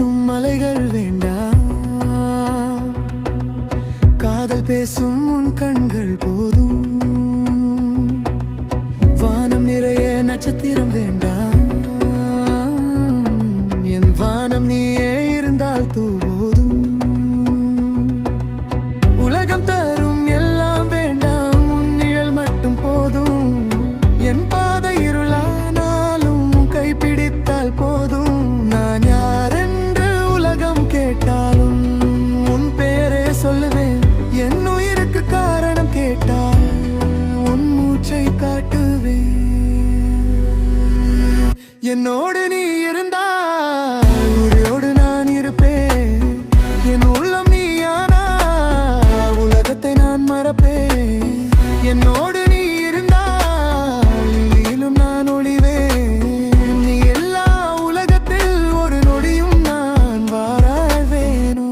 பேசும் மலைகள் வேண்டாம், காதல் பேசும் உன் கண்கள் போதும். வானம் நிறைய நட்சத்திரம் வேண்டாம், என் வானம் நீயே இருந்தால் போதும். உலகம் தரும் எல்லாம் வேண்டாம், உன் நிழல் மட்டும் போதும். என் பாதை இருளானாலும் கைப்பிடித்தால் போதும். நான் யாரென்று உலகம் கேட்டாலும் உன் பெயரே சொல்லுவேன். என் உயிருக்கு காரணம் கேட்டால் உன் மூச்சை காட்டுவேன். என்னோடு நீ இருந்தால் உயிரோடு நான் இருப்பேன். என் உள்ளம் நீயானா உலகத்தை நான் மறப்பேன். என்னோடு நீ இருந்தால் நீளும் நான் ஒளிவேன். நீ எல்லா உலகத்தில் ஒரு நொடியும் நான் வாழவேனோ.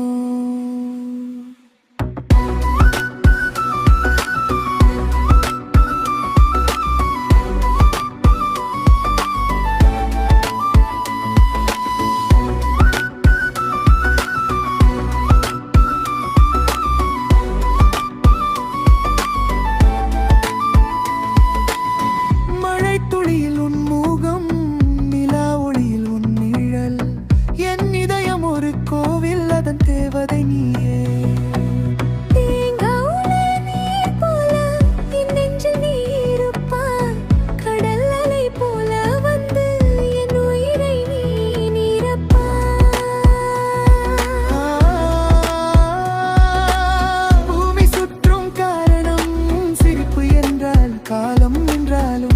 துளியில் உன் முகம், நிலா ஒளியில் உன் நிழல். என் இதயம் ஒரு கோவில், அதன் தேவதை நீயே. பூமி சுற்றும் காரணம் சிரிப்பு என்றால் காலம் என்றாலும்